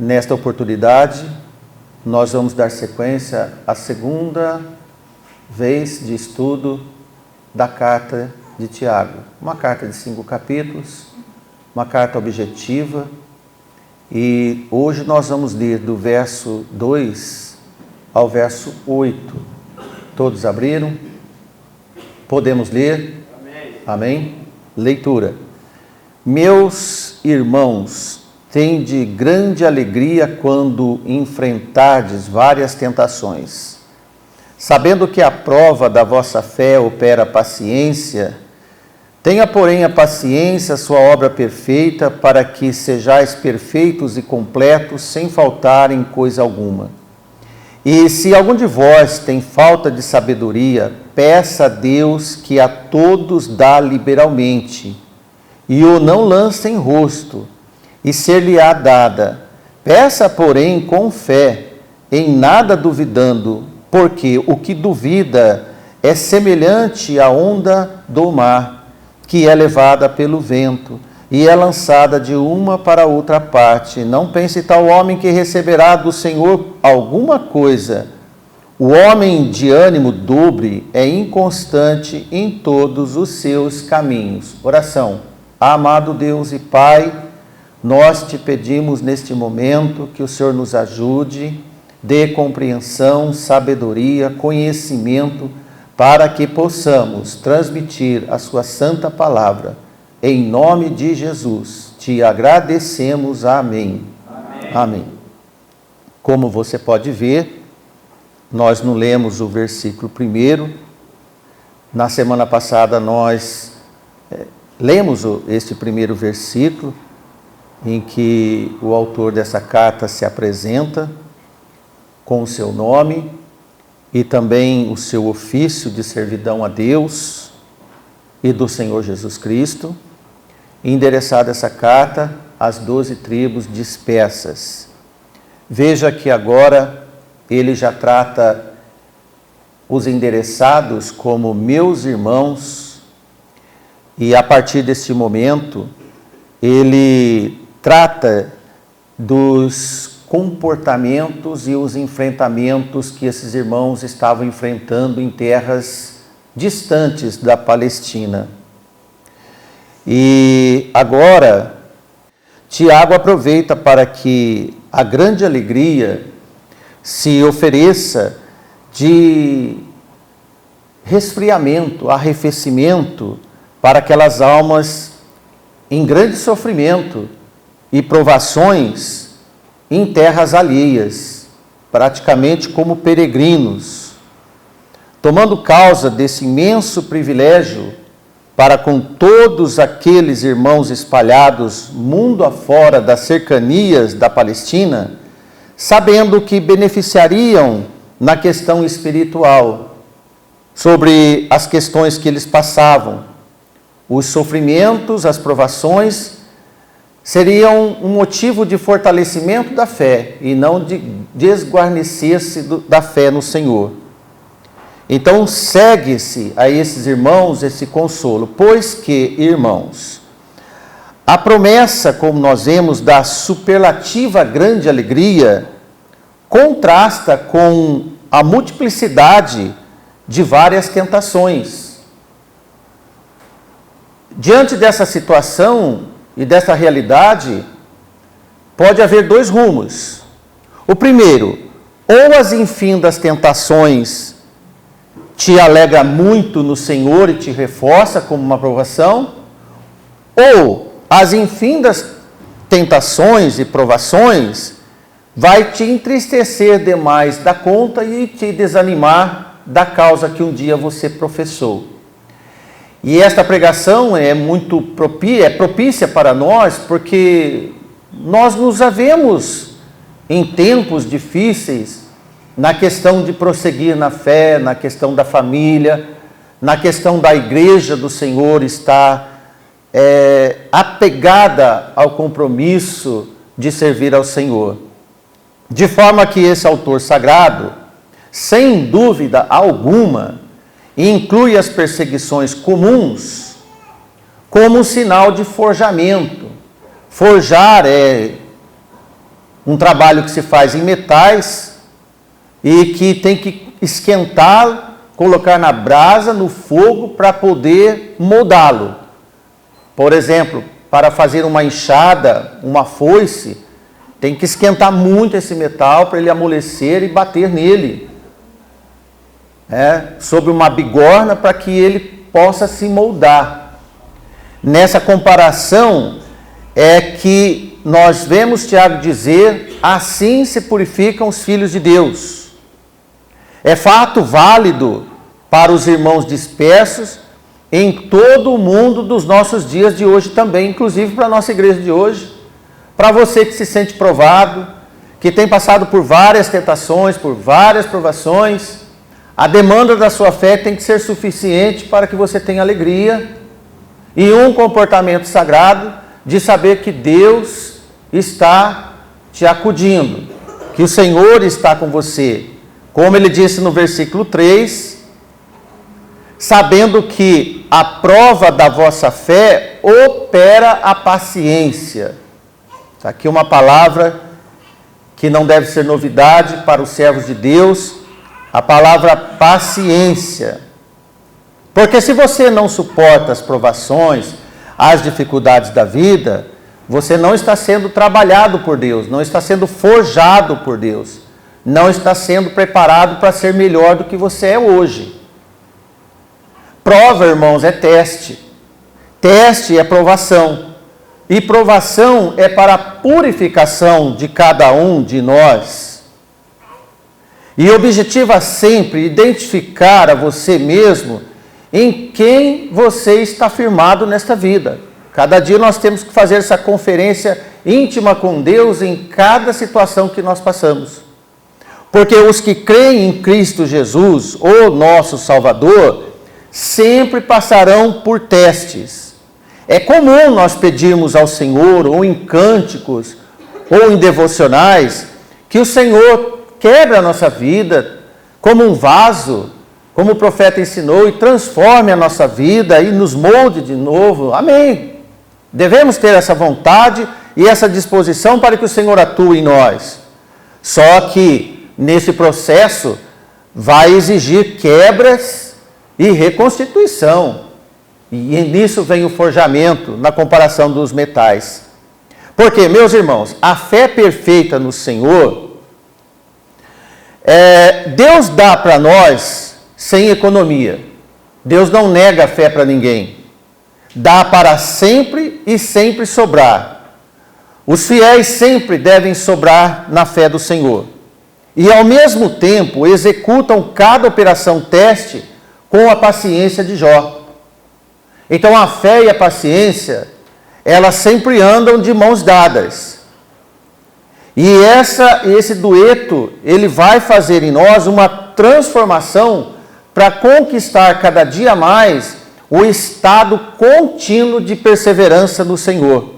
Nesta oportunidade, nós vamos dar sequência à segunda vez de estudo da carta de Tiago. Uma carta de 5 capítulos, uma carta objetiva, e hoje nós vamos ler do verso 2 ao verso 8. Todos abriram? Podemos ler? Amém. Amém? Leitura. Meus irmãos, tende grande alegria quando enfrentardes várias tentações, sabendo que a prova da vossa fé opera paciência. Tenha, porém, a paciência, sua obra perfeita, para que sejais perfeitos e completos, sem faltar em coisa alguma. E se algum de vós tem falta de sabedoria, peça a Deus, que a todos dá liberalmente, e o não lança em rosto, e ser-lhe-á dada. Peça, porém, com fé, em nada duvidando, porque o que duvida é semelhante à onda do mar, que é levada pelo vento, e é lançada de uma para outra parte. Não pense tal homem que receberá do Senhor alguma coisa. O homem de ânimo dobre é inconstante em todos os seus caminhos. Oração. Amado Deus e Pai, nós te pedimos neste momento que o Senhor nos ajude, dê compreensão, sabedoria, conhecimento, para que possamos transmitir a sua santa palavra. Em nome de Jesus, te agradecemos. Amém. Amém. Amém. Como você pode ver, nós não lemos o versículo primeiro. Na semana passada nós lemos este primeiro versículo, em que o autor dessa carta se apresenta com o seu nome e também o seu ofício de servidão a Deus e do Senhor Jesus Cristo, endereçada essa carta às 12 tribos dispersas. Veja que agora ele já trata os endereçados como meus irmãos, e a partir deste momento ele trata dos comportamentos e os enfrentamentos que esses irmãos estavam enfrentando em terras distantes da Palestina. E agora, Tiago aproveita para que a grande alegria se ofereça de resfriamento, arrefecimento para aquelas almas em grande sofrimento e provações em terras alheias, praticamente como peregrinos, tomando causa desse imenso privilégio para com todos aqueles irmãos espalhados mundo afora das cercanias da Palestina, sabendo que beneficiariam na questão espiritual, sobre as questões que eles passavam. Os sofrimentos, as provações seriam um motivo de fortalecimento da fé e não de desguarnecer-se da fé no Senhor. Então, segue-se a esses irmãos esse consolo, pois que, irmãos, a promessa, como nós vemos, da superlativa grande alegria, contrasta com a multiplicidade de várias tentações. Diante dessa situação e dessa realidade, pode haver 2 rumos. O primeiro, ou as infindas tentações te alegra muito no Senhor e te reforça como uma provação, ou as infindas tentações e provações vai te entristecer demais da conta e te desanimar da causa que um dia você professou. E esta pregação é muito propícia para nós, porque nós nos havemos em tempos difíceis, na questão de prosseguir na fé, na questão da família, na questão da igreja do Senhor estar apegada ao compromisso de servir ao Senhor. De forma que esse autor sagrado, sem dúvida alguma, inclui as perseguições comuns como um sinal de forjamento. Forjar é um trabalho que se faz em metais e que tem que esquentar, colocar na brasa, no fogo, para poder moldá-lo. Por exemplo, para fazer uma enxada, uma foice, tem que esquentar muito esse metal para ele amolecer e bater nele, sobre uma bigorna, para que ele possa se moldar. Nessa comparação é que nós vemos Tiago dizer: assim se purificam os filhos de Deus. É fato válido para os irmãos dispersos em todo o mundo dos nossos dias de hoje também, inclusive para a nossa igreja de hoje. Para você que se sente provado, que tem passado por várias tentações, por várias provações, a demanda da sua fé tem que ser suficiente para que você tenha alegria e um comportamento sagrado de saber que Deus está te acudindo, que o Senhor está com você. Como ele disse no versículo 3, sabendo que a prova da vossa fé opera a paciência. Está aqui uma palavra que não deve ser novidade para os servos de Deus, a palavra paciência. Porque se você não suporta as provações, as dificuldades da vida, você não está sendo trabalhado por Deus, não está sendo forjado por Deus, não está sendo preparado para ser melhor do que você é hoje. Prova, irmãos, é teste. Teste é provação. E provação é para a purificação de cada um de nós. E objetiva sempre identificar a você mesmo em quem você está firmado nesta vida. Cada dia nós temos que fazer essa conferência íntima com Deus em cada situação que nós passamos. Porque os que creem em Cristo Jesus, o nosso Salvador, sempre passarão por testes. É comum nós pedirmos ao Senhor, ou em cânticos, ou em devocionais, que o Senhor quebre a nossa vida como um vaso, como o profeta ensinou, e transforme a nossa vida e nos molde de novo. Amém. Devemos ter essa vontade e essa disposição para que o Senhor atue em nós. Só que nesse processo vai exigir quebras e reconstituição. E nisso vem o forjamento na comparação dos metais. Porque, meus irmãos, a fé perfeita no Senhor, Deus dá para nós sem economia. Deus não nega a fé para ninguém. Dá para sempre e sempre sobrar. Os fiéis sempre devem sobrar na fé do Senhor. E ao mesmo tempo executam cada operação teste com a paciência de Jó. Então a fé e a paciência, elas sempre andam de mãos dadas. E esse dueto, ele vai fazer em nós uma transformação para conquistar cada dia mais o estado contínuo de perseverança no Senhor.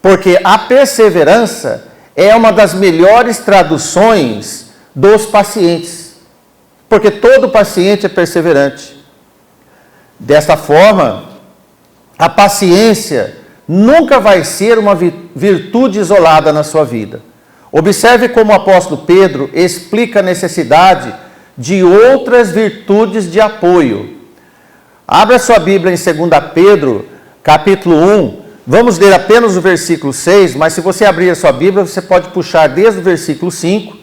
Porque a perseverança é uma das melhores traduções dos pacientes. Porque todo paciente é perseverante. Desta forma, a paciência nunca vai ser uma virtude isolada na sua vida. Observe como o apóstolo Pedro explica a necessidade de outras virtudes de apoio. Abra sua Bíblia em 2 Pedro, capítulo 1. Vamos ler apenas o versículo 6, mas se você abrir a sua Bíblia, você pode puxar desde o versículo 5,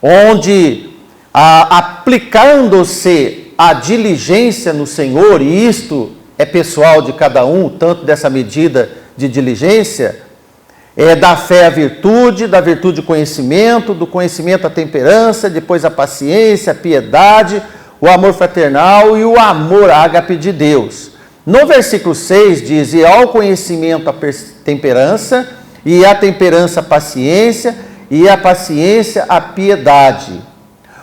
onde, aplicando-se a diligência no Senhor, e isto é pessoal de cada um, tanto dessa medida de diligência, da fé a virtude, da virtude o conhecimento, do conhecimento a temperança, depois a paciência, a piedade, o amor fraternal e o amor ágape de Deus. No versículo 6 diz: e ao conhecimento a temperança, e a temperança a paciência, e a paciência a piedade.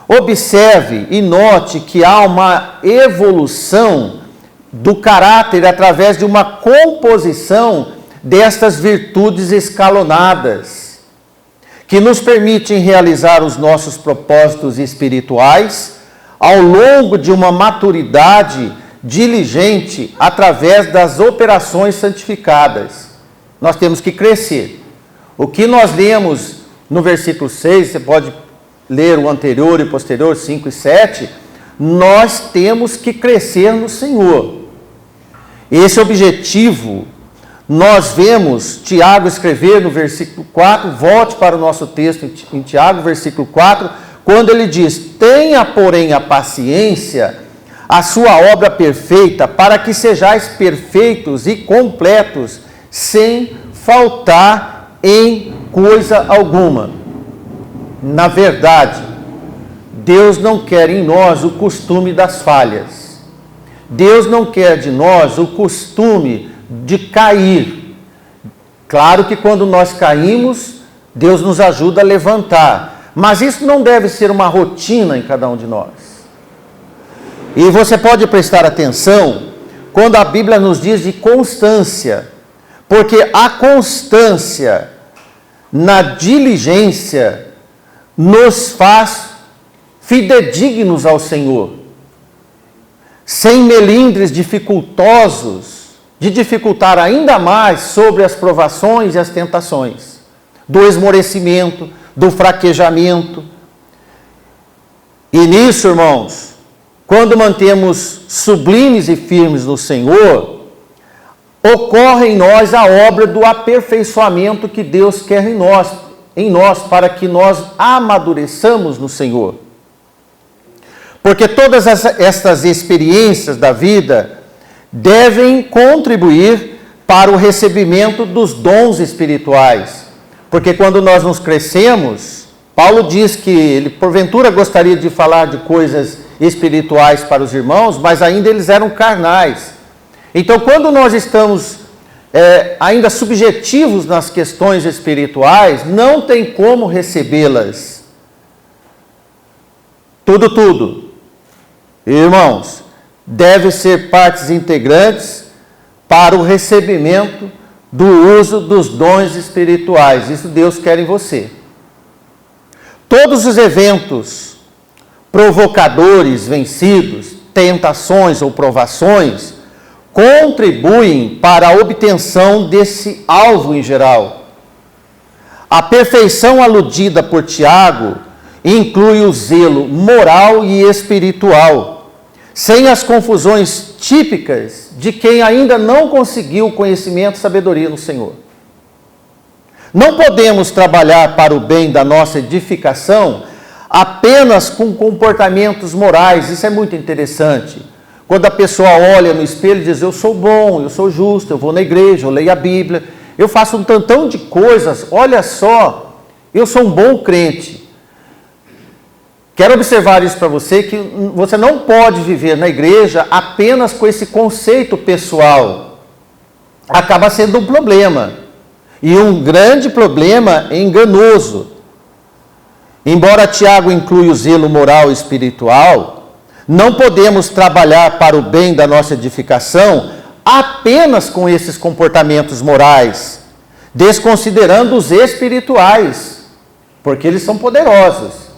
Observe e note que há uma evolução do caráter através de uma composição destas virtudes escalonadas, que nos permitem realizar os nossos propósitos espirituais ao longo de uma maturidade diligente através das operações santificadas. Nós temos que crescer. O que nós lemos no versículo 6, você pode ler o anterior e o posterior, 5 e 7, nós temos que crescer no Senhor. Esse objetivo, nós vemos Tiago escrever no versículo 4, volte para o nosso texto em Tiago, versículo 4, quando ele diz: tenha, porém, a paciência, a sua obra perfeita, para que sejais perfeitos e completos, sem faltar em coisa alguma. Na verdade, Deus não quer em nós o costume das falhas. Deus não quer de nós o costume de cair. Claro que quando nós caímos, Deus nos ajuda a levantar. Mas isso não deve ser uma rotina em cada um de nós. E você pode prestar atenção quando a Bíblia nos diz de constância. Porque a constância na diligência nos faz fidedignos ao Senhor, sem melindres dificultosos, de dificultar ainda mais sobre as provações e as tentações, do esmorecimento, do fraquejamento. E nisso, irmãos, quando mantemos sublimes e firmes no Senhor, ocorre em nós a obra do aperfeiçoamento que Deus quer em nós, para que nós amadureçamos no Senhor. Porque todas estas experiências da vida devem contribuir para o recebimento dos dons espirituais. Porque quando nós nos crescemos, Paulo diz que ele porventura gostaria de falar de coisas espirituais para os irmãos, mas ainda eles eram carnais. Então, quando nós estamos ainda subjetivos nas questões espirituais, não tem como recebê-las. Tudo. Irmãos, deve ser partes integrantes para o recebimento do uso dos dons espirituais. Isso Deus quer em você. Todos os eventos provocadores, vencidos, tentações ou provações, contribuem para a obtenção desse alvo em geral. A perfeição aludida por Tiago inclui o zelo moral e espiritual, sem as confusões típicas de quem ainda não conseguiu conhecimento e sabedoria no Senhor. Não podemos trabalhar para o bem da nossa edificação apenas com comportamentos morais. Isso é muito interessante. Quando a pessoa olha no espelho e diz: eu sou bom, eu sou justo, eu vou na igreja, eu leio a Bíblia, eu faço um tantão de coisas, olha só, eu sou um bom crente. Quero observar isso para você, que você não pode viver na igreja apenas com esse conceito pessoal. Acaba sendo um problema. E um grande problema enganoso. Embora Tiago inclua o zelo moral e espiritual, não podemos trabalhar para o bem da nossa edificação apenas com esses comportamentos morais, desconsiderando os espirituais, porque eles são poderosos.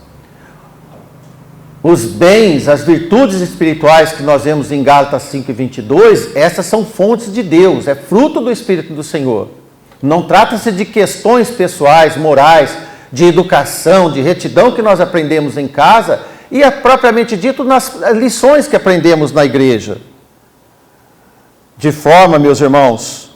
Os bens, as virtudes espirituais que nós vemos em Gálatas 5:22, essas são fontes de Deus, é fruto do Espírito do Senhor. Não trata-se de questões pessoais, morais, de educação, de retidão que nós aprendemos em casa e é propriamente dito nas lições que aprendemos na igreja. De forma, meus irmãos,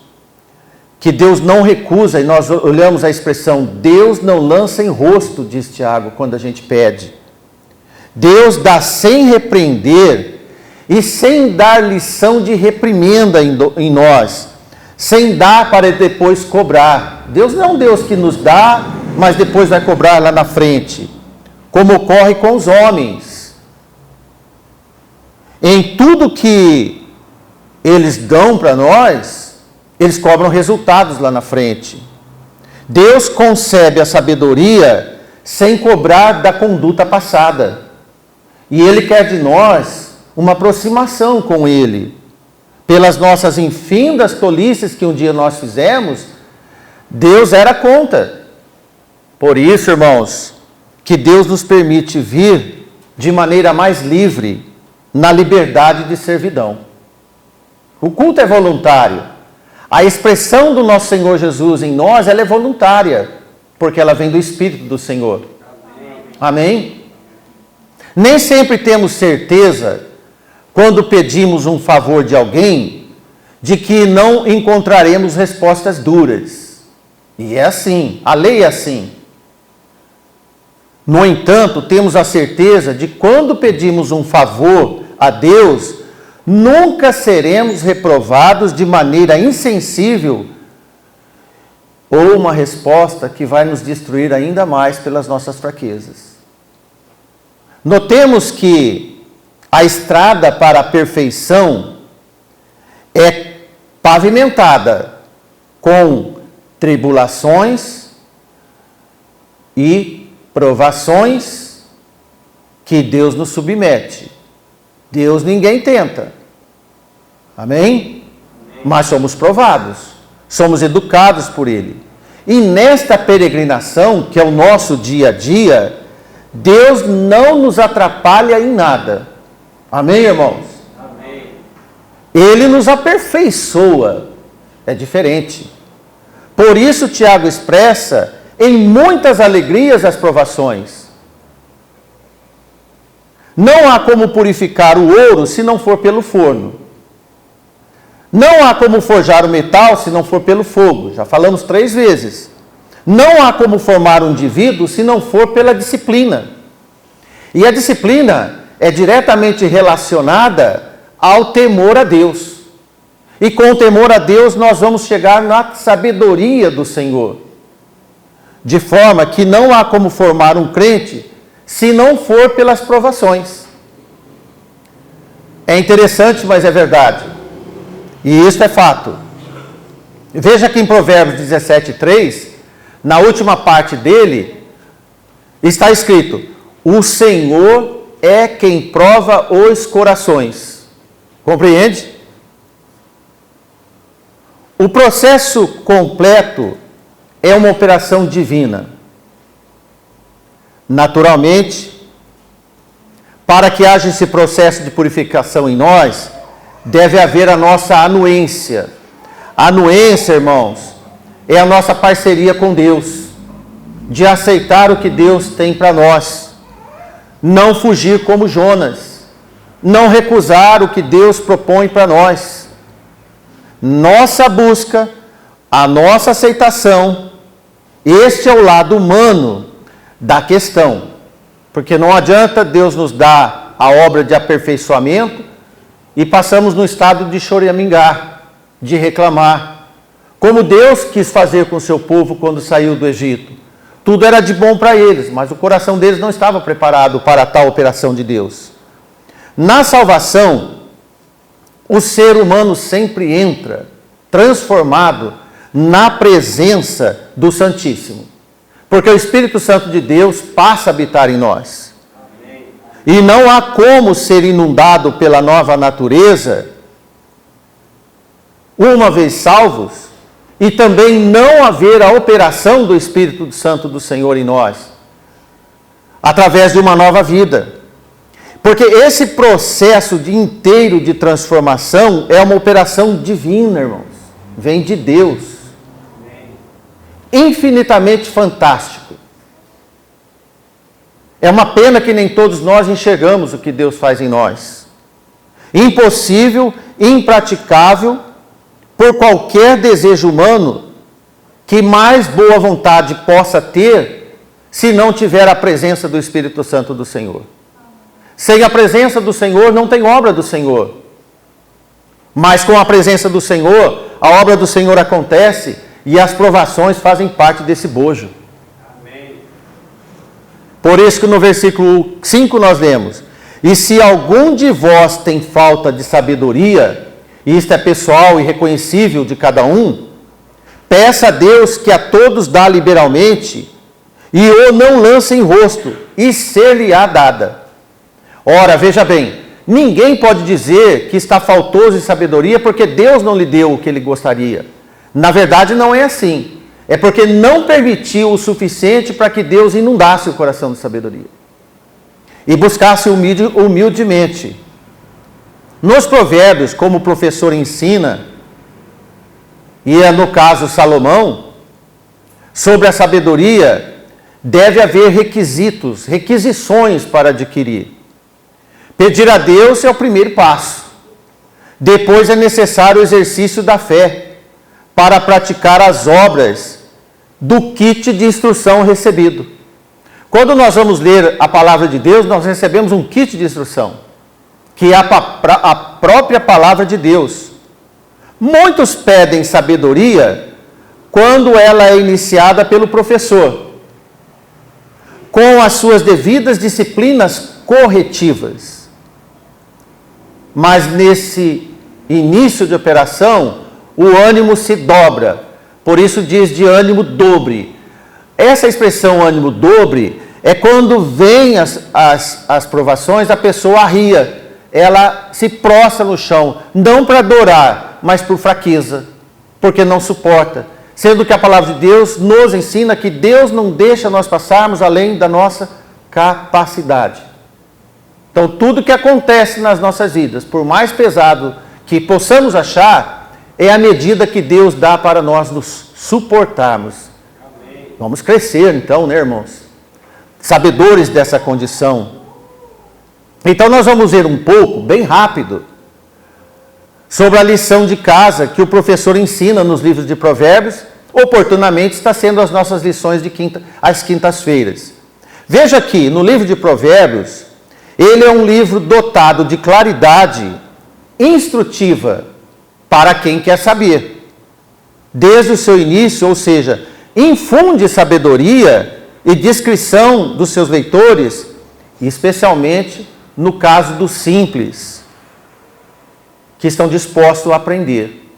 que Deus não recusa, e nós olhamos a expressão Deus não lança em rosto, diz Tiago, quando a gente pede. Deus dá sem repreender e sem dar lição de reprimenda em nós, sem dar para depois cobrar. Deus não é um Deus que nos dá, mas depois vai cobrar lá na frente, como ocorre com os homens. Em tudo que eles dão para nós, eles cobram resultados lá na frente. Deus concebe a sabedoria sem cobrar da conduta passada. E Ele quer de nós uma aproximação com Ele. Pelas nossas infindas tolices que um dia nós fizemos, Deus era conta. Por isso, irmãos, que Deus nos permite vir de maneira mais livre, na liberdade de servidão. O culto é voluntário. A expressão do nosso Senhor Jesus em nós, ela é voluntária. porque ela vem do Espírito do Senhor. Amém? Nem sempre temos certeza, quando pedimos um favor de alguém, de que não encontraremos respostas duras. E é assim, a lei é assim. No entanto, temos a certeza de que quando pedimos um favor a Deus, nunca seremos reprovados de maneira insensível ou uma resposta que vai nos destruir ainda mais pelas nossas fraquezas. Notemos que a estrada para a perfeição é pavimentada com tribulações e provações que Deus nos submete. Deus ninguém tenta. Amém? Mas somos provados, somos educados por Ele. E nesta peregrinação, que é o nosso dia a dia, Deus não nos atrapalha em nada. Amém, irmãos? Amém. Ele nos aperfeiçoa. É diferente. Por isso, Tiago expressa em muitas alegrias as provações. Não há como purificar o ouro se não for pelo forno. Não há como forjar o metal se não for pelo fogo. Já falamos 3 vezes. Não há como formar um indivíduo se não for pela disciplina. E a disciplina é diretamente relacionada ao temor a Deus. E com o temor a Deus nós vamos chegar na sabedoria do Senhor. De forma que não há como formar um crente se não for pelas provações. É interessante, mas é verdade. E isso é fato. Veja que em Provérbios 17:3, na última parte dele, está escrito: o Senhor é quem prova os corações. Compreende? O processo completo é uma operação divina. Naturalmente, para que haja esse processo de purificação em nós, deve haver a nossa anuência. A anuência, irmãos, é a nossa parceria com Deus, de aceitar o que Deus tem para nós. Não fugir como Jonas, não recusar o que Deus propõe para nós. Nossa busca, a nossa aceitação, este é o lado humano da questão. Porque não adianta Deus nos dar a obra de aperfeiçoamento e passamos no estado de choramingar, de reclamar. Como Deus quis fazer com o seu povo quando saiu do Egito. Tudo era de bom para eles, mas o coração deles não estava preparado para tal operação de Deus. Na salvação, o ser humano sempre entra transformado na presença do Santíssimo. Porque o Espírito Santo de Deus passa a habitar em nós. Amém. E não há como ser inundado pela nova natureza, uma vez salvos, e também não haver a operação do Espírito Santo do Senhor em nós, através de uma nova vida. Porque esse processo inteiro de transformação é uma operação divina, irmãos. Vem de Deus. Infinitamente fantástico. É uma pena que nem todos nós enxergamos o que Deus faz em nós. Impossível, impraticável, por qualquer desejo humano que mais boa vontade possa ter, se não tiver a presença do Espírito Santo do Senhor. Sem a presença do Senhor, não tem obra do Senhor. Mas com a presença do Senhor, a obra do Senhor acontece e as provações fazem parte desse bojo. Amém. Por isso que no versículo 5 nós lemos: e se algum de vós tem falta de sabedoria, e isto é pessoal e reconhecível de cada um, peça a Deus que a todos dá liberalmente, e o não lance em rosto, e ser-lhe-á dada. Ora, veja bem, ninguém pode dizer que está faltoso de sabedoria porque Deus não lhe deu o que ele gostaria. Na verdade, não é assim. É porque não permitiu o suficiente para que Deus inundasse o coração de sabedoria. E buscasse humildemente. Nos provérbios, como o professor ensina, e é no caso Salomão, sobre a sabedoria, deve haver requisições para adquirir. Pedir a Deus é o primeiro passo. Depois é necessário o exercício da fé para praticar as obras do kit de instrução recebido. Quando nós vamos ler a palavra de Deus, nós recebemos um kit de instrução, que é a própria palavra de Deus. Muitos pedem sabedoria quando ela é iniciada pelo professor, com as suas devidas disciplinas corretivas. Mas nesse início de operação, o ânimo se dobra. Por isso diz de ânimo dobre. Essa expressão ânimo dobre é quando vem as provações, a pessoa arria. Ela se prostra no chão, não para adorar, mas por fraqueza, porque não suporta. Sendo que a palavra de Deus nos ensina que Deus não deixa nós passarmos além da nossa capacidade. Então, tudo que acontece nas nossas vidas, por mais pesado que possamos achar, é a medida que Deus dá para nós nos suportarmos. Amém. Vamos crescer então, né, irmãos? Sabedores dessa condição. Então, nós vamos ver um pouco, bem rápido, sobre a lição de casa que o professor ensina nos livros de Provérbios. Oportunamente está sendo as nossas lições às quintas-feiras. Veja aqui, no livro de Provérbios, ele é um livro dotado de claridade instrutiva para quem quer saber. Desde o seu início, ou seja, infunde sabedoria e discrição dos seus leitores, especialmente no caso dos simples, que estão dispostos a aprender.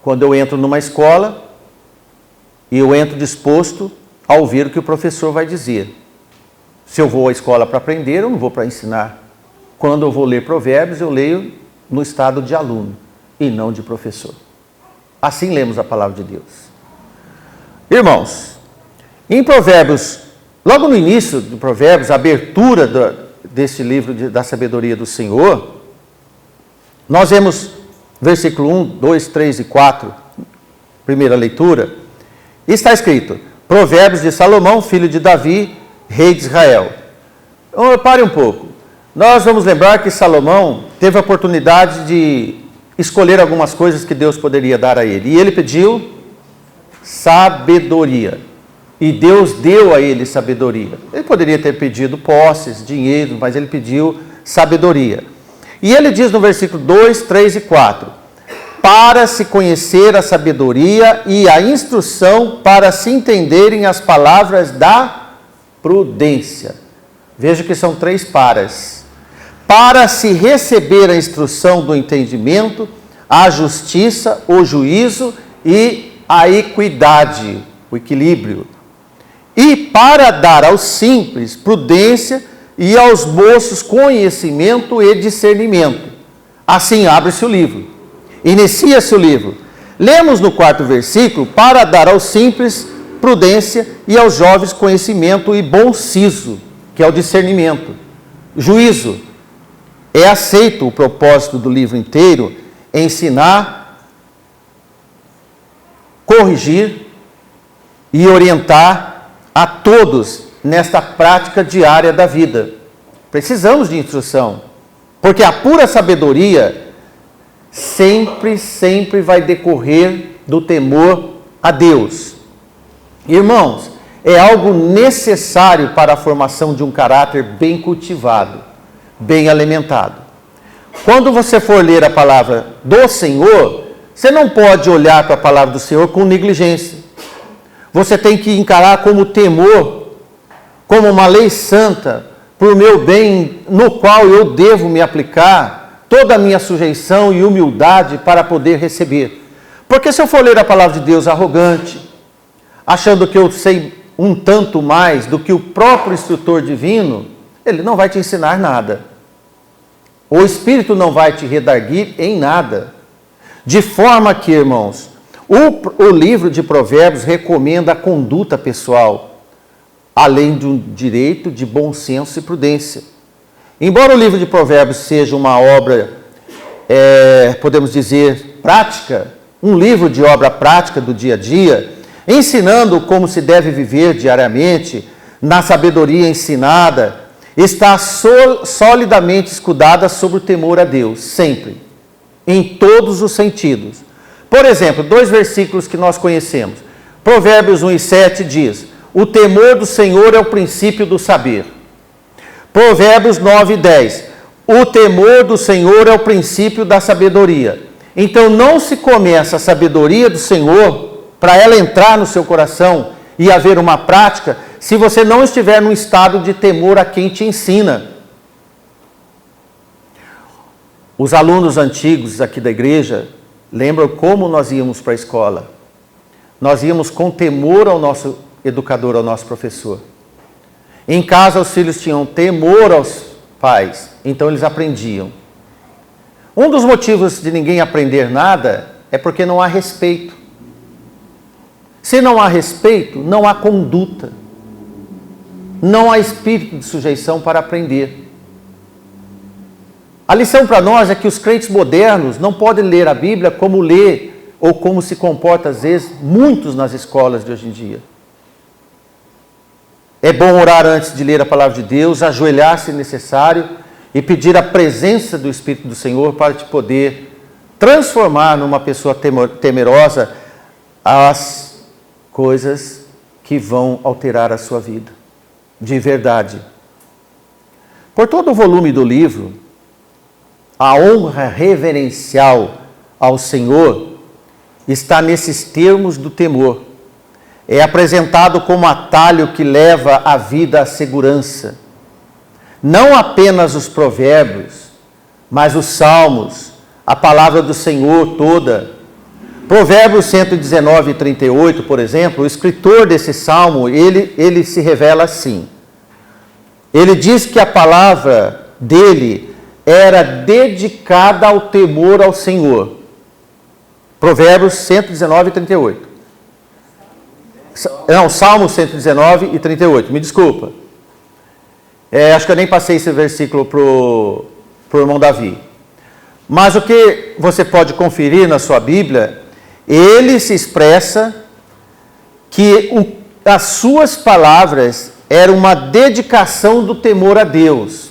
Quando eu entro numa escola, eu entro disposto a ouvir o que o professor vai dizer. Se eu vou à escola para aprender, eu não vou para ensinar. Quando eu vou ler Provérbios, eu leio no estado de aluno e não de professor. Assim lemos a palavra de Deus. Irmãos, em Provérbios, logo no início de Provérbios, a abertura desse livro da sabedoria do Senhor, nós vemos versículo 1, 2, 3 e 4, primeira leitura, está escrito: Provérbios de Salomão, filho de Davi, rei de Israel. Então, pare um pouco. Nós vamos lembrar que Salomão teve a oportunidade de escolher algumas coisas que Deus poderia dar a ele. E ele pediu sabedoria. E Deus deu a ele sabedoria. Ele poderia ter pedido posses, dinheiro, mas ele pediu sabedoria. E ele diz no versículo 2, 3 e 4: para se conhecer a sabedoria e a instrução, para se entenderem as palavras da prudência. Veja que são 3 paras. Para se receber a instrução do entendimento, a justiça, o juízo e a equidade, o equilíbrio. E para dar aos simples prudência e aos moços conhecimento e discernimento. Assim abre-se o livro. Inicia-se o livro. Lemos no 4º versículo: para dar aos simples prudência e aos jovens conhecimento e bom siso, que é o discernimento. Juízo. É aceito o propósito do livro inteiro: ensinar, corrigir e orientar a todos nesta prática diária da vida. Precisamos de instrução, porque a pura sabedoria sempre vai decorrer do temor a Deus. Irmãos, é algo necessário para a formação de um caráter bem cultivado, bem alimentado. Quando você for ler a palavra do Senhor, você não pode olhar para a palavra do Senhor com negligência. Você tem que encarar como temor, como uma lei santa, por meu bem, no qual eu devo me aplicar toda a minha sujeição e humildade para poder receber. Porque se eu for ler a palavra de Deus arrogante, achando que eu sei um tanto mais do que o próprio instrutor divino, ele não vai te ensinar nada. O Espírito não vai te redarguir em nada. De forma que, irmãos, o livro de Provérbios recomenda a conduta pessoal, além de um direito de bom senso e prudência. Embora o livro de Provérbios seja uma obra, podemos dizer, prática, um livro de obra prática do dia a dia, ensinando como se deve viver diariamente, na sabedoria ensinada, está solidamente escudada sobre o temor a Deus, sempre, em todos os sentidos. Por exemplo, 2 versículos que nós conhecemos. Provérbios 1:7 diz: o temor do Senhor é o princípio do saber. Provérbios 9:10: o temor do Senhor é o princípio da sabedoria. Então não se começa a sabedoria do Senhor para ela entrar no seu coração e haver uma prática, se você não estiver num estado de temor a quem te ensina. Os alunos antigos aqui da igreja lembram como nós íamos para a escola. Nós íamos com temor ao nosso educador, ao nosso professor. Em casa os filhos tinham temor aos pais, então eles aprendiam. Um dos motivos de ninguém aprender nada é porque não há respeito. Se não há respeito, não há conduta. Não há espírito de sujeição para aprender. A lição para nós é que os crentes modernos não podem ler a Bíblia como lê ou como se comporta, às vezes, muitos nas escolas de hoje em dia. É bom orar antes de ler a palavra de Deus, ajoelhar se necessário e pedir a presença do Espírito do Senhor para te poder transformar numa pessoa temerosa as coisas que vão alterar a sua vida, de verdade. Por todo o volume do livro, a honra reverencial ao Senhor está nesses termos do temor. É apresentado como atalho que leva a vida à segurança. Não apenas os provérbios, mas os salmos, a palavra do Senhor toda. Provérbios 119:38, por exemplo, o escritor desse salmo, ele se revela assim. Ele diz que a palavra dele era dedicada ao temor ao Senhor. Provérbios 119:38. Não, Salmo 119:38, me desculpa. Acho que eu nem passei esse versículo para o irmão Davi. Mas o que você pode conferir na sua Bíblia, ele se expressa que as suas palavras eram uma dedicação do temor a Deus.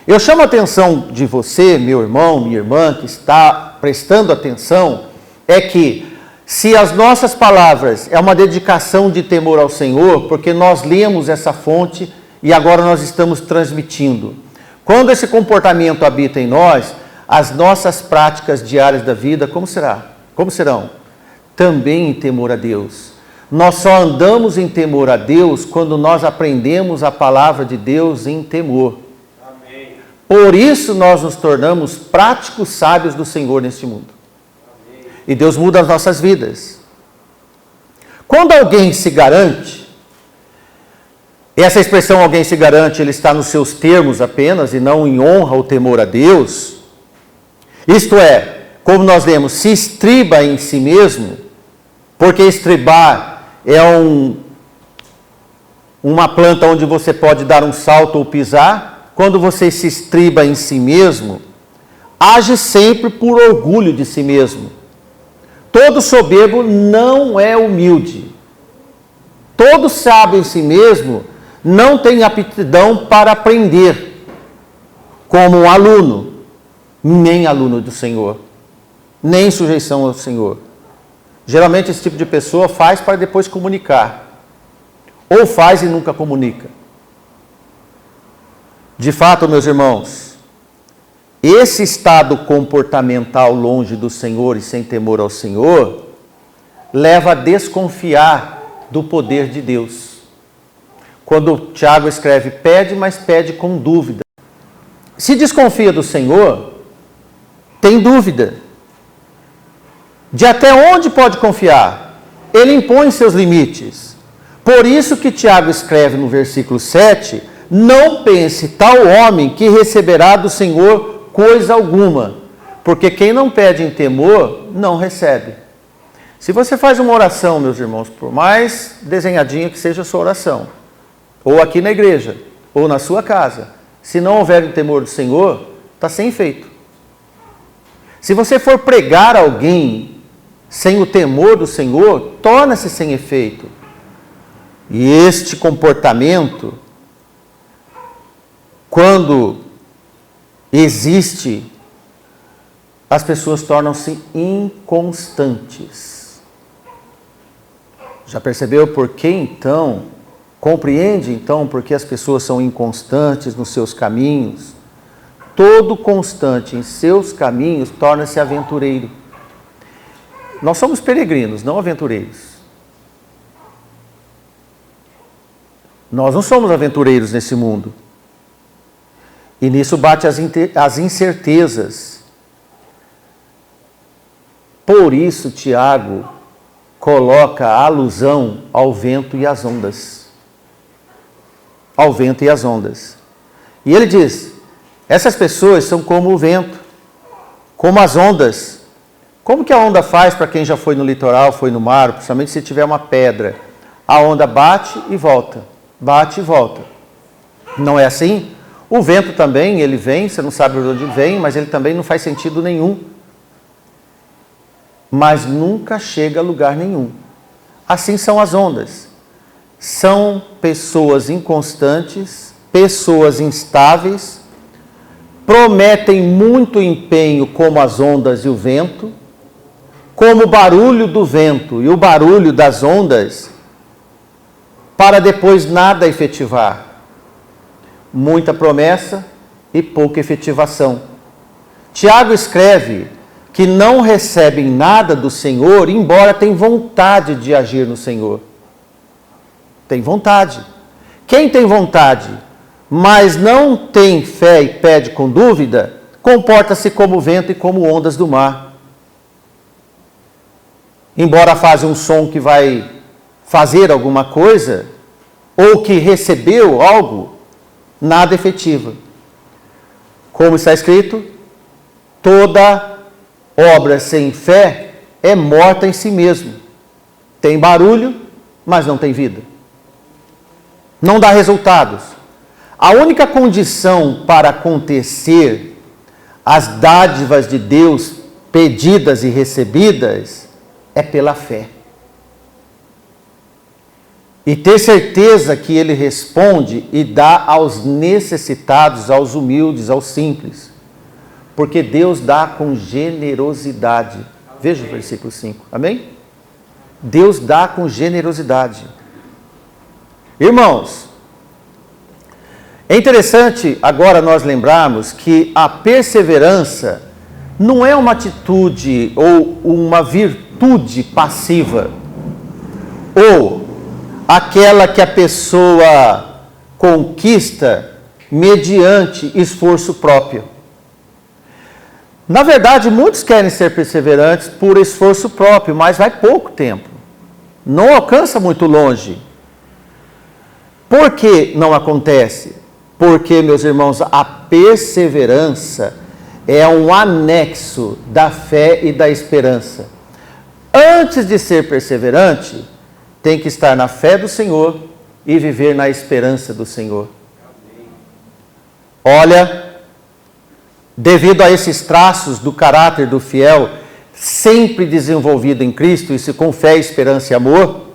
Eu chamo a atenção de você, meu irmão, minha irmã, que está prestando atenção, é que se as nossas palavras é uma dedicação de temor ao Senhor, porque nós lemos essa fonte e agora nós estamos transmitindo. Quando esse comportamento habita em nós, as nossas práticas diárias da vida, como será? Como serão? Também em temor a Deus. Nós só andamos em temor a Deus quando nós aprendemos a palavra de Deus em temor. Amém. Por isso nós nos tornamos práticos sábios do Senhor neste mundo. Amém. E Deus muda as nossas vidas. Quando alguém se garante, essa expressão alguém se garante, ele está nos seus termos apenas e não em honra ou temor a Deus. Isto é, como nós lemos, se estriba em si mesmo, porque estribar é uma planta onde você pode dar um salto ou pisar. Quando você se estriba em si mesmo, age sempre por orgulho de si mesmo. Todo soberbo não é humilde. Todo sábio em si mesmo não tem aptidão para aprender, como um aluno, nem aluno do Senhor, nem sujeição ao Senhor. Geralmente esse tipo de pessoa faz para depois comunicar, ou faz e nunca comunica. De fato, meus irmãos, esse estado comportamental longe do Senhor e sem temor ao Senhor, leva a desconfiar do poder de Deus. Quando Tiago escreve, pede, mas pede com dúvida. Se desconfia do Senhor, tem dúvida. De até onde pode confiar? Ele impõe seus limites. Por isso que Tiago escreve no versículo 7, não pense tal homem que receberá do Senhor coisa alguma, porque quem não pede em temor, não recebe. Se você faz uma oração, meus irmãos, por mais desenhadinha que seja a sua oração, ou aqui na igreja, ou na sua casa, se não houver temor do Senhor, está sem efeito. Se você for pregar a alguém sem o temor do Senhor, torna-se sem efeito. E este comportamento, quando existe, as pessoas tornam-se inconstantes. Já percebeu por que então? Compreende então por que as pessoas são inconstantes nos seus caminhos? Todo constante em seus caminhos torna-se aventureiro. Nós somos peregrinos, não aventureiros. Nós não somos aventureiros nesse mundo. E nisso bate as incertezas. Por isso, Tiago coloca a alusão ao vento e às ondas. Ao vento e às ondas. E ele diz, essas pessoas são como o vento, como as ondas. Como que a onda faz para quem já foi no litoral, foi no mar, principalmente se tiver uma pedra? A onda bate e volta, bate e volta. Não é assim? O vento também, ele vem, você não sabe de onde vem, mas ele também não faz sentido nenhum. Mas nunca chega a lugar nenhum. Assim são as ondas. São pessoas inconstantes, pessoas instáveis, prometem muito empenho como as ondas e o vento, como o barulho do vento e o barulho das ondas, para depois nada efetivar. Muita promessa e pouca efetivação. Tiago escreve que não recebem nada do Senhor, embora tenham vontade de agir no Senhor. Tem vontade. Quem tem vontade, mas não tem fé e pede com dúvida, comporta-se como o vento e como ondas do mar. Embora faça um som que vai fazer alguma coisa, ou que recebeu algo, nada efetiva. Como está escrito, toda obra sem fé é morta em si mesmo. Tem barulho, mas não tem vida. Não dá resultados. A única condição para acontecer as dádivas de Deus pedidas e recebidas é pela fé. E ter certeza que Ele responde e dá aos necessitados, aos humildes, aos simples. Porque Deus dá com generosidade. Veja o versículo 5. Amém? Deus dá com generosidade. Irmãos, é interessante agora nós lembrarmos que a perseverança não é uma atitude ou uma virtude passiva, ou aquela que a pessoa conquista mediante esforço próprio. Na verdade, muitos querem ser perseverantes por esforço próprio, mas vai pouco tempo. Não alcança muito longe. Por que não acontece? Porque, meus irmãos, a perseverança é um anexo da fé e da esperança. Antes de ser perseverante, tem que estar na fé do Senhor e viver na esperança do Senhor. Olha, devido a esses traços do caráter do fiel, sempre desenvolvido em Cristo, isso com fé, esperança e amor,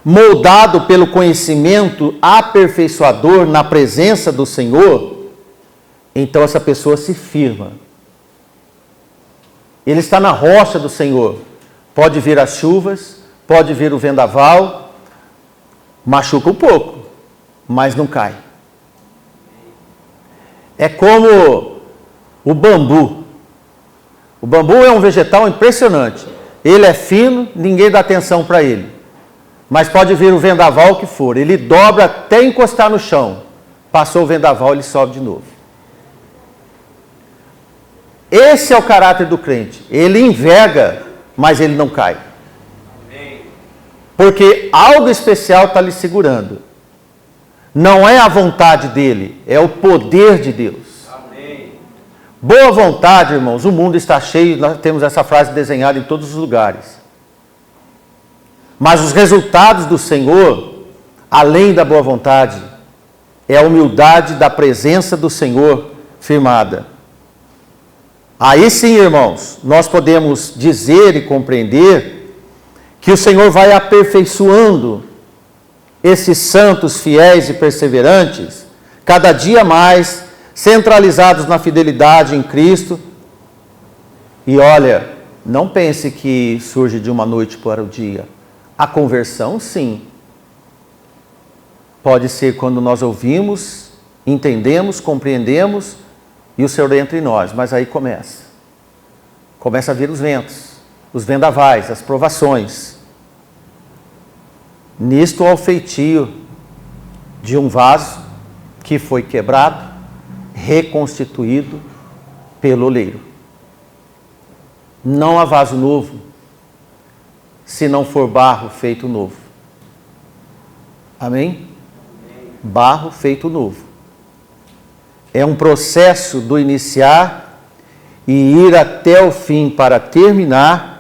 moldado pelo conhecimento aperfeiçoador na presença do Senhor, então essa pessoa se firma. Ele está na rocha do Senhor. Pode vir as chuvas, pode vir o vendaval, machuca um pouco, mas não cai. É como o bambu. O bambu é um vegetal impressionante. Ele é fino, ninguém dá atenção para ele. Mas pode vir o vendaval que for, ele dobra até encostar no chão. Passou o vendaval, ele sobe de novo. Esse é o caráter do crente. Ele enverga, mas ele não cai. Porque algo especial está lhe segurando. Não é a vontade dele, é o poder de Deus. Boa vontade, irmãos, o mundo está cheio, nós temos essa frase desenhada em todos os lugares. Mas os resultados do Senhor, além da boa vontade, é a humildade da presença do Senhor firmada. Aí sim, irmãos, nós podemos dizer e compreender que o Senhor vai aperfeiçoando esses santos fiéis e perseverantes, cada dia mais centralizados na fidelidade em Cristo. E olha, não pense que surge de uma noite para o dia. A conversão, sim. Pode ser quando nós ouvimos, entendemos, compreendemos e o Senhor entra em nós, mas aí começa a vir os ventos, os vendavais, as provações. Nisto ao feitio de um vaso que foi quebrado, reconstituído pelo oleiro. Não há vaso novo, se não for barro feito novo. Amém? Barro feito novo. É um processo do iniciar e ir até o fim para terminar,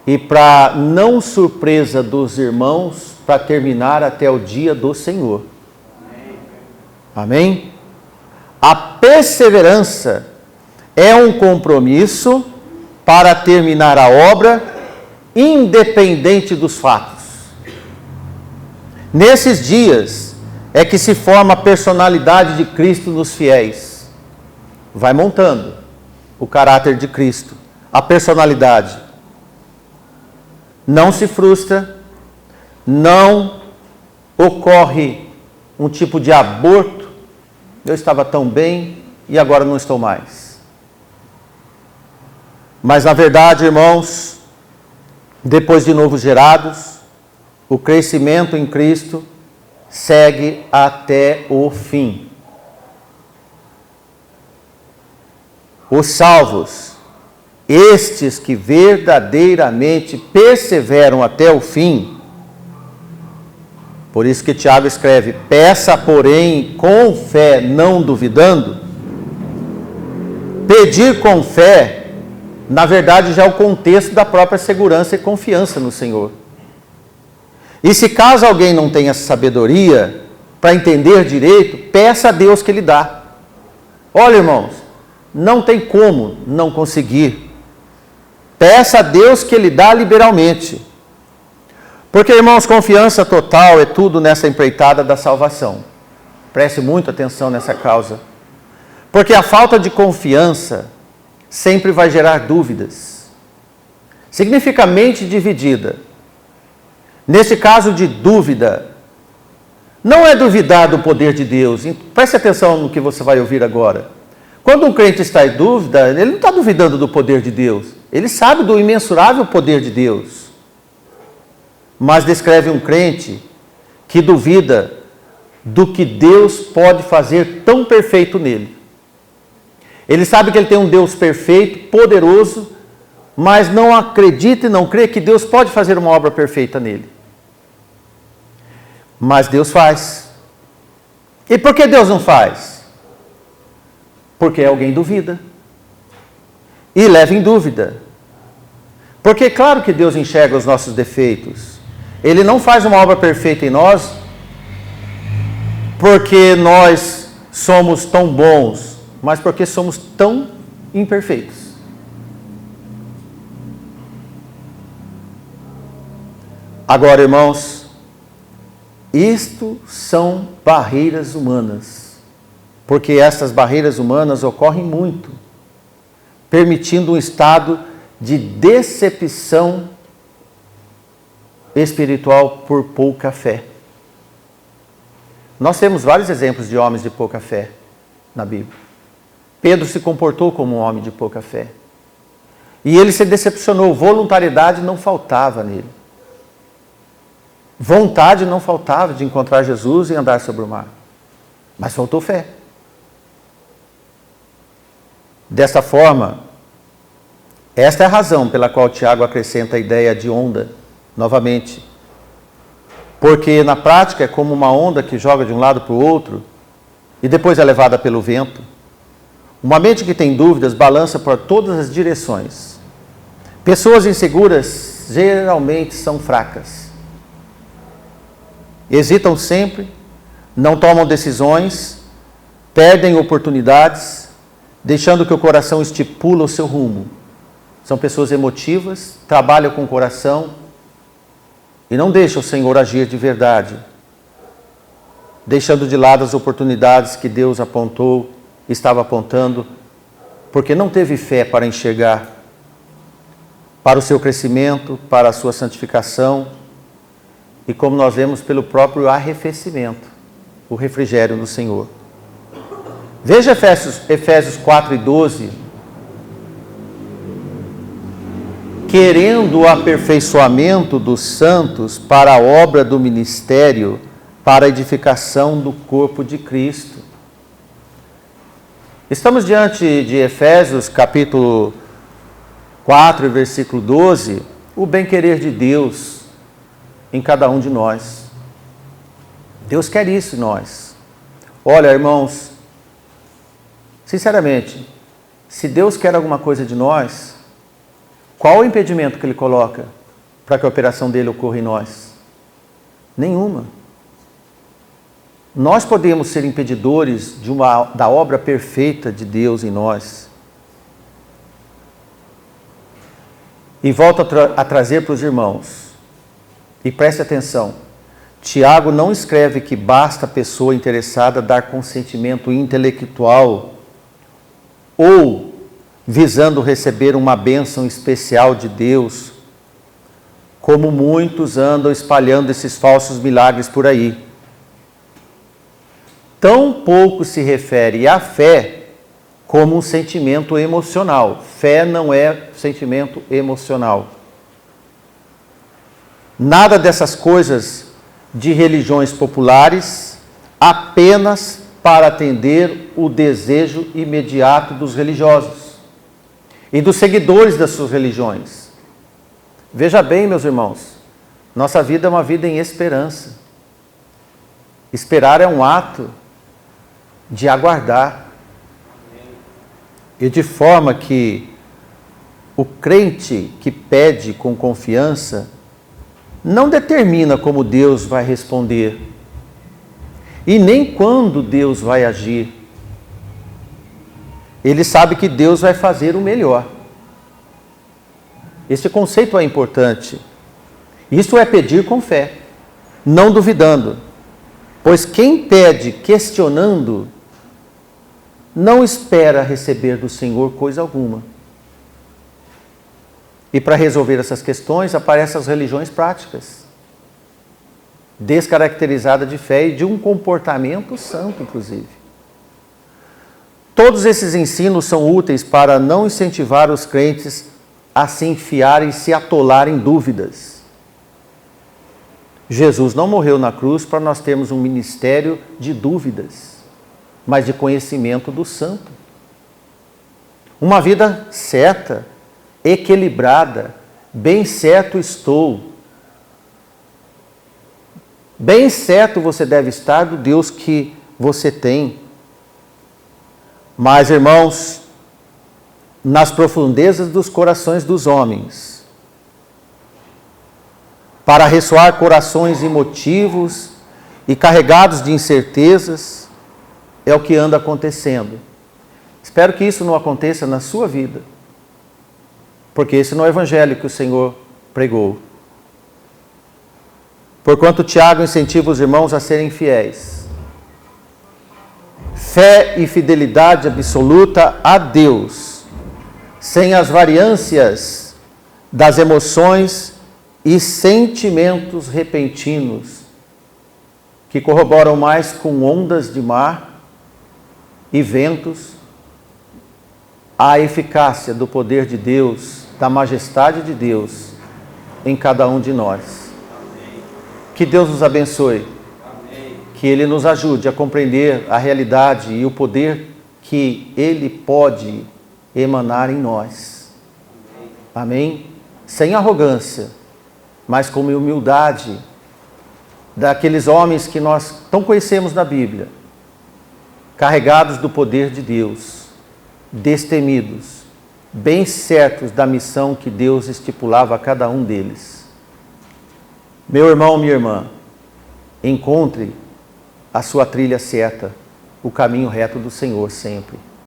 e para não surpresa dos irmãos, para terminar até o dia do Senhor. Amém? A perseverança é um compromisso para terminar a obra, independente dos fatos. Nesses dias é que se forma a personalidade de Cristo nos fiéis. Vai montando o caráter de Cristo, a personalidade. Não se frustra, não ocorre um tipo de aborto. Eu estava tão bem e agora não estou mais. Mas na verdade, irmãos, depois de novo gerados, o crescimento em Cristo segue até o fim. Os salvos, estes que verdadeiramente perseveram até o fim, por isso que Tiago escreve: peça, porém, com fé, não duvidando. Pedir com fé, na verdade, já é o contexto da própria segurança e confiança no Senhor. E se caso alguém não tenha sabedoria para entender direito, peça a Deus que Ele dá. Olha, irmãos, não tem como não conseguir. Peça a Deus que Ele dá liberalmente. Porque, irmãos, confiança total é tudo nessa empreitada da salvação. Preste muita atenção nessa causa. Porque a falta de confiança sempre vai gerar dúvidas. Significa mente dividida. Nesse caso de dúvida, não é duvidar do poder de Deus. Preste atenção no que você vai ouvir agora. Quando um crente está em dúvida, ele não está duvidando do poder de Deus. Ele sabe do imensurável poder de Deus. Mas descreve um crente que duvida do que Deus pode fazer tão perfeito nele. Ele sabe que ele tem um Deus perfeito, poderoso, mas não acredita e não crê que Deus pode fazer uma obra perfeita nele. Mas Deus faz. E por que Deus não faz? Porque alguém duvida. E leva em dúvida. Porque é claro que Deus enxerga os nossos defeitos. Ele não faz uma obra perfeita em nós porque nós somos tão bons, mas porque somos tão imperfeitos. Agora, irmãos, isto são barreiras humanas, porque essas barreiras humanas ocorrem muito, permitindo um estado de decepção espiritual por pouca fé. Nós temos vários exemplos de homens de pouca fé na Bíblia. Pedro se comportou como um homem de pouca fé. E ele se decepcionou. Voluntariedade não faltava nele. Vontade não faltava de encontrar Jesus e andar sobre o mar. Mas faltou fé. Desta forma, esta é a razão pela qual Tiago acrescenta a ideia de onda novamente. Porque na prática é como uma onda que joga de um lado para o outro e depois é levada pelo vento. Uma mente que tem dúvidas balança por todas as direções. Pessoas inseguras geralmente são fracas. Hesitam sempre, não tomam decisões, perdem oportunidades, deixando que o coração estipula o seu rumo. São pessoas emotivas, trabalham com o coração e não deixam o Senhor agir de verdade, deixando de lado as oportunidades que Deus apontou, estava apontando, porque não teve fé para enxergar para o seu crescimento, para a sua santificação e, como nós vemos, pelo próprio arrefecimento, o refrigério do Senhor. Veja Efésios 4:12. Querendo o aperfeiçoamento dos santos para a obra do ministério, para a edificação do corpo de Cristo. Estamos diante de Efésios capítulo 4, versículo 12, o bem-querer de Deus em cada um de nós. Deus quer isso em nós. Olha, irmãos, sinceramente, se Deus quer alguma coisa de nós, qual o impedimento que Ele coloca para que a operação dele ocorra em nós? Nenhuma. Nós podemos ser impedidores da obra perfeita de Deus em nós. E volto a trazer para os irmãos, e preste atenção, Tiago não escreve que basta a pessoa interessada dar consentimento intelectual ou visando receber uma bênção especial de Deus, como muitos andam espalhando esses falsos milagres por aí. Tão pouco se refere à fé como um sentimento emocional. Fé não é sentimento emocional. Nada dessas coisas de religiões populares apenas para atender o desejo imediato dos religiosos e dos seguidores das suas religiões. Veja bem, meus irmãos, nossa vida é uma vida em esperança. Esperar é um ato de aguardar. E de forma que o crente que pede com confiança não determina como Deus vai responder e nem quando Deus vai agir. Ele sabe que Deus vai fazer o melhor. Esse conceito é importante. Isso é pedir com fé, não duvidando. Pois quem pede questionando, não espera receber do Senhor coisa alguma. E para resolver essas questões, aparecem as religiões práticas, descaracterizadas de fé e de um comportamento santo, inclusive. Todos esses ensinos são úteis para não incentivar os crentes a se enfiarem e se atolarem em dúvidas. Jesus não morreu na cruz para nós termos um ministério de dúvidas, mas de conhecimento do santo. Uma vida certa, equilibrada, bem certo estou. Bem certo você deve estar do Deus que você tem. Mas, irmãos, nas profundezas dos corações dos homens, para ressoar corações emotivos e carregados de incertezas, é o que anda acontecendo. Espero que isso não aconteça na sua vida, porque esse não é o evangelho que o Senhor pregou. Porquanto Tiago incentiva os irmãos a serem fiéis. Fé e fidelidade absoluta a Deus, sem as variâncias das emoções e sentimentos repentinos, que corroboram mais com ondas de mar e ventos, a eficácia do poder de Deus, da majestade de Deus em cada um de nós. Que Deus nos abençoe. Amém. Que Ele nos ajude a compreender a realidade e o poder que Ele pode emanar em nós. Amém? Sem arrogância, mas com humildade daqueles homens que nós tão conhecemos na Bíblia, carregados do poder de Deus, destemidos, bem certos da missão que Deus estipulava a cada um deles. Meu irmão, minha irmã, encontre a sua trilha certa, o caminho reto do Senhor sempre.